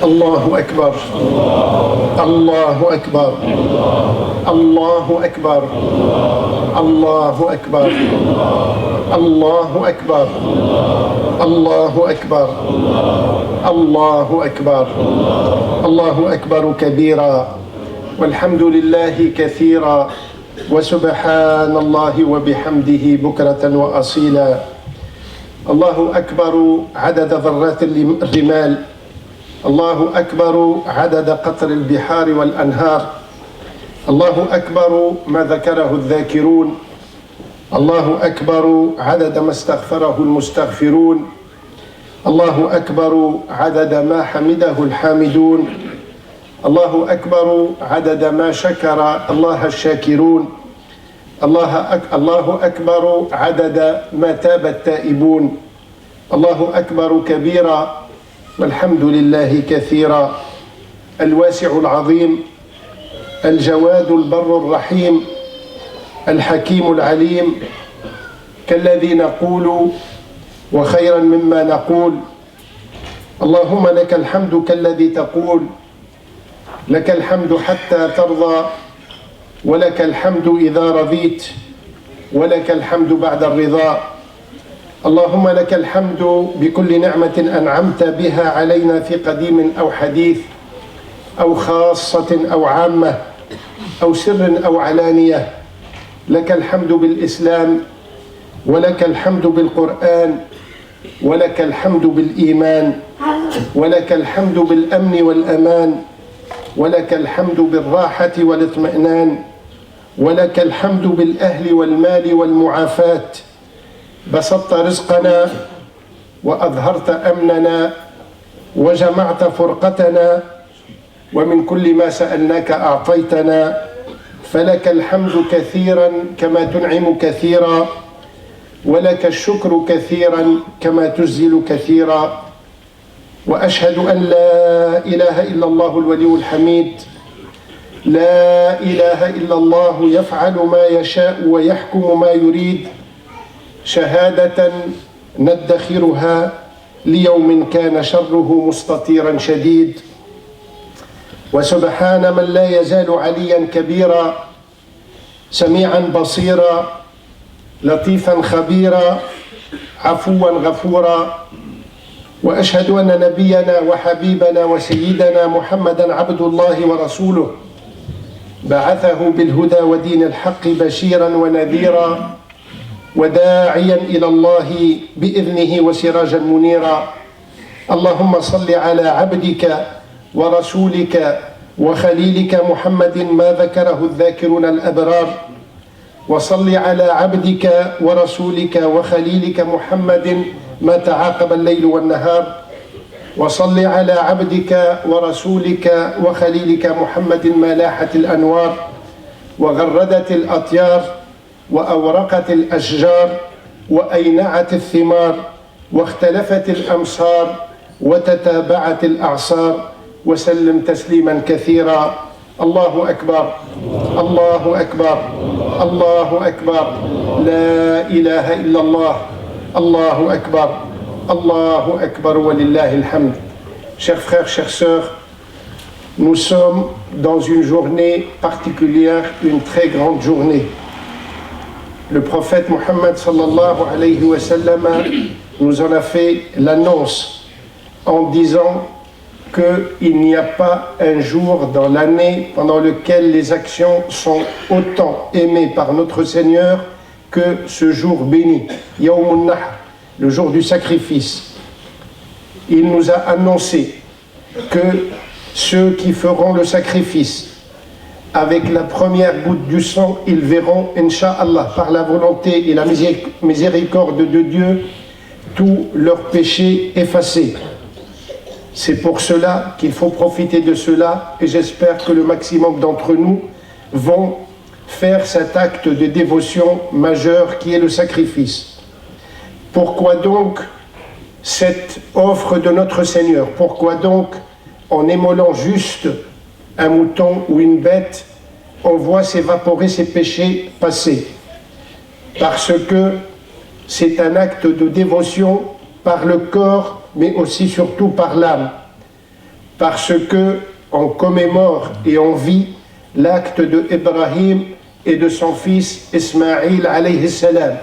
الله أكبر الله أكبر الله أكبر الله أكبر الله أكبر الله أكبر الله أكبر الله أكبر كبيرا والحمد لله كثيرا وسبحان الله وبحمده بكرة وأصيلا. الله أكبر عدد ذرات الرمال، الله أكبر عدد قطر البحار والأنهار، الله أكبر ما ذكره الذاكرون، الله أكبر عدد ما استغفره المستغفرون، الله أكبر عدد ما حمده الحامدون، الله أكبر عدد ما شكر الله الشاكرون، الله أكبر عدد ما تاب التائبون، الله أكبر كبيرا والحمد لله كثيرا. الواسع العظيم الجواد البر الرحيم الحكيم العليم، كالذي نقول وخيرا مما نقول. اللهم لك الحمد كالذي تقول، لك الحمد حتى ترضى، ولك الحمد إذا رضيت، ولك الحمد بعد الرضا. اللهم لك الحمد بكل نعمة أنعمت بها علينا في قديم أو حديث أو خاصة أو عامة أو سر أو علانية. لك الحمد بالإسلام، ولك الحمد بالقرآن، ولك الحمد بالإيمان، ولك الحمد بالأمن والأمان، ولك الحمد بالراحة والاطمئنان، ولك الحمد بالأهل والمال والمعافاة. بسطت رزقنا وأظهرت أمننا وجمعت فرقتنا، ومن كل ما سألناك أعطيتنا، فلك الحمد كثيرا كما تنعم كثيرا، ولك الشكر كثيرا كما تجزل كثيرا. وأشهد أن لا إله إلا الله الولي الحميد، لا إله إلا الله يفعل ما يشاء ويحكم ما يريد، شهادة ندخرها ليوم كان شره مستطيرا شديد. وسبحان من لا يزال عليا كبيرا، سميعا بصيرا، لطيفا خبيرا، عفوا غفورا. وأشهد أن نبينا وحبيبنا وسيدنا محمدا عبد الله ورسوله، بعثه بالهدى ودين الحق بشيرا ونذيرا، وداعيا إلى الله بإذنه وسراجا منيرا. اللهم صل على عبدك ورسولك وخليلك محمد ما ذكره الذاكرون الأبرار، وصل على عبدك ورسولك وخليلك محمد ما تعاقب الليل والنهار، وصل على عبدك ورسولك وخليلك محمد ما لاحت الأنوار وغردت الأطيار وأورقت الأشجار وأينعت الثمار واختلفت الأمصار وتتابعت الأعصار، وسلم تسليما كثيرا. الله أكبر الله أكبر الله أكبر، لا إله إلا الله، الله أكبر الله أكبر ولله الحمد. Chers frères, chères sœurs, nous sommes dans une journée particulière, une très grande journée. Le prophète Mohammed sallallahu alayhi wa sallam nous en a fait l'annonce en disant qu'il n'y a pas un jour dans l'année pendant lequel les actions sont autant aimées par notre Seigneur que ce jour béni, Yawm al-Nahr, le jour du sacrifice. Il nous a annoncé que ceux qui feront le sacrifice avec la première goutte du sang, ils verront, Inch'Allah, par la volonté et la miséricorde de Dieu, tous leurs péchés effacés. C'est pour cela qu'il faut profiter de cela, et j'espère que le maximum d'entre nous vont faire cet acte de dévotion majeur qui est le sacrifice. Pourquoi donc cette offre de notre Seigneur? Pourquoi donc, en immolant juste un mouton ou une bête, on voit s'évaporer ses péchés passés? Parce que c'est un acte de dévotion par le corps, mais aussi surtout par l'âme. parce que on commémore et on vit l'acte de Ibrahim et de son fils Ismaïl alayhi salam.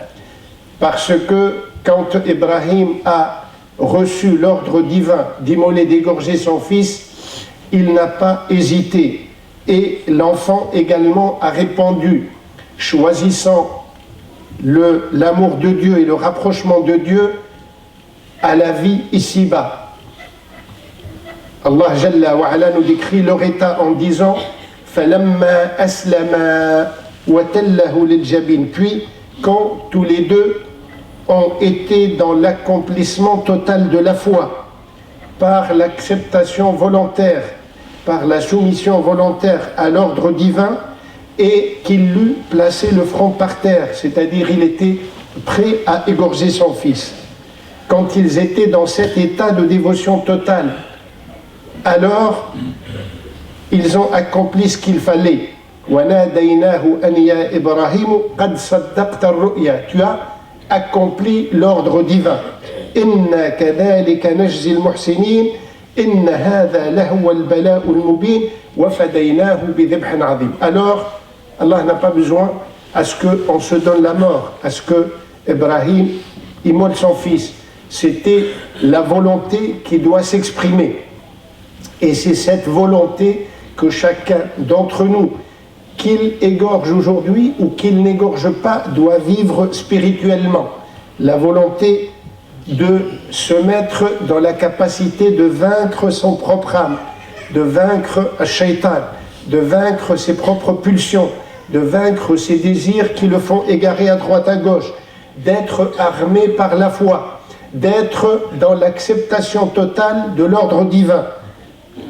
Parce que quand Ibrahim a reçu l'ordre divin d'immoler, d'égorger son fils, il n'a pas hésité. Et l'enfant également a répondu, choisissant l'amour de Dieu et le rapprochement de Dieu à la vie ici-bas. Allah Jalla wa Ala nous décrit leur état en disant فَلَمَّا أَسْلَمَا وَتَلَّهُ لِلْجَبِينِ. Puis, quand tous les deux ont été dans l'accomplissement total de la foi, par l'acceptation volontaire, par la soumission volontaire à l'ordre divin, et qu'il eut placé le front par terre, c'est-à-dire il était prêt à égorger son fils. Quand ils étaient dans cet état de dévotion totale, alors ils ont accompli ce qu'il fallait. وَنَادَيْنَاهُ أَنْ يَا إِبْرَاهِيمُ قَدْ صَدَّقْتَ الرُّؤْيَا. Tu as accompli l'ordre divin. إِنَّا كَذَلِكَ نَجْزِي الْمُحْسِنِينَ إِنَّ هَذَا لَهُوَ الْبَلَاءُ الْمُبِينُ وَفَدَيْنَاهُ بِذِبْحٍ عَظِيمٍ. Alors, Allah n'a pas besoin à ce qu'on se donne la mort, à ce que Ibrahim immole son fils. C'était la volonté qui doit s'exprimer. Et c'est cette volonté que chacun d'entre nous, qu'il égorge aujourd'hui ou qu'il n'égorge pas, doit vivre spirituellement. La volonté de se mettre dans la capacité de vaincre son propre âme, de vaincre Shaitan, de vaincre ses propres pulsions, de vaincre ses désirs qui le font égarer à droite à gauche, d'être armé par la foi, d'être dans l'acceptation totale de l'ordre divin.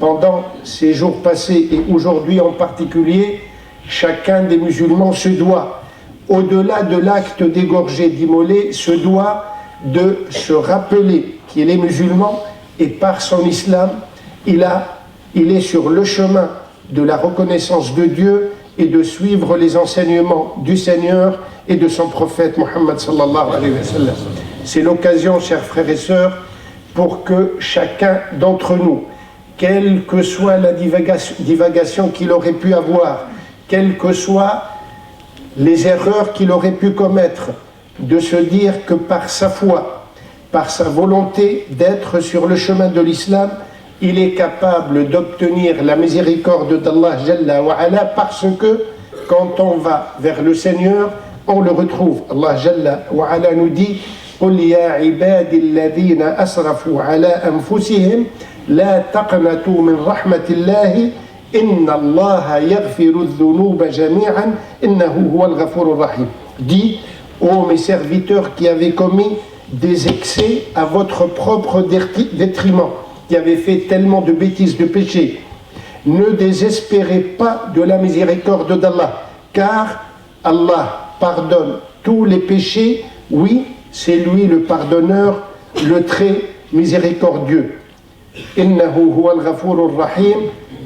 Pendant ces jours passés et aujourd'hui en particulier, chacun des musulmans se doit, au-delà de l'acte d'égorger, d'immoler, se doit de se rappeler qu'il est musulman et par son islam, il est sur le chemin de la reconnaissance de Dieu et de suivre les enseignements du Seigneur et de son prophète Mohammed sallallahu alayhi wa sallam. C'est l'occasion, chers frères et sœurs, pour que chacun d'entre nous, quelle que soit la divagation qu'il aurait pu avoir, quelles que soient les erreurs qu'il aurait pu commettre, de se dire que par sa foi, par sa volonté d'être sur le chemin de l'islam, il est capable d'obtenir la miséricorde d'Allah Jalla wa Ala, parce que quand on va vers le Seigneur, on le retrouve. Allah Jalla wa Ala nous dit قُلْ يَا عِبَادِ الَّذِينَ أَسْرَفُوا عَلَى أَنفُسِهِمْ لا تقنطوا من رحمة الله إن الله يغفر الذنوب جميعا إنه هو الغفور الرحيم. Dis, ô mes serviteurs qui avez commis des excès à votre propre détriment, qui avez fait tellement de bêtises, de péchés, ne désespérez pas de la miséricorde d'Allah, car Allah pardonne tous les péchés. Oui, c'est lui le pardonneur, le très miséricordieux. إنه هو الغفور الرحيم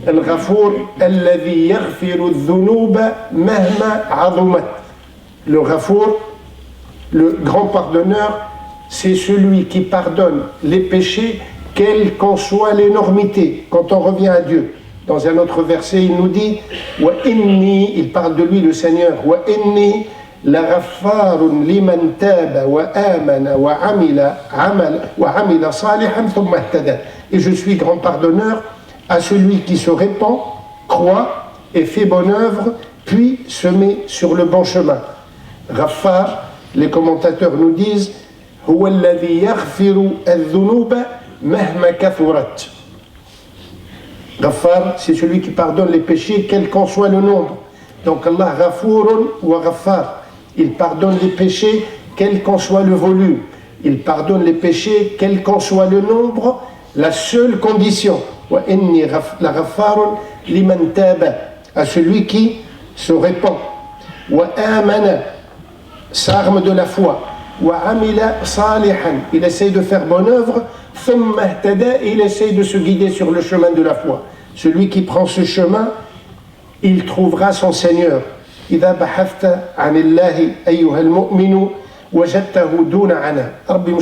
الغفور الذي يغفر الذنوب مهما عظمت. Le Ghafour, le grand pardonneur, c'est celui qui pardonne les péchés, quelle qu'en soit l'énormité, quand on revient à Dieu. Dans un autre verset, il nous dit wa inni, il parle de lui, le Seigneur, wa inni la ghaffarun liman taba wa amana wa amila salihan thumma ihtada. Et je suis grand pardonneur à celui qui se répand, croit et fait bonne œuvre, puis se met sur le bon chemin. Ghaffar, les commentateurs nous disent huwa alladhi yaghfiru adh-dhunuba mahma kathurat. Ghaffar, c'est celui qui pardonne les péchés, quel qu'en soit le nombre. Donc Allah, Ghafurun wa Ghaffar, il pardonne les péchés, quel qu'en soit le volume. Il pardonne les péchés, quel qu'en soit le nombre. La seule condition, wa inni la Ghaffarun liman taba, à celui qui se répand, wa amana, s'arme de la foi, wa amila salihan, il essaye de faire bonne œuvre, thumma ihtada, il essaye de se guider sur le chemin de la foi. Celui qui prend ce chemin, il trouvera son Seigneur. إذا بحثت عن الله أيها المؤمن وجدته دون عناء.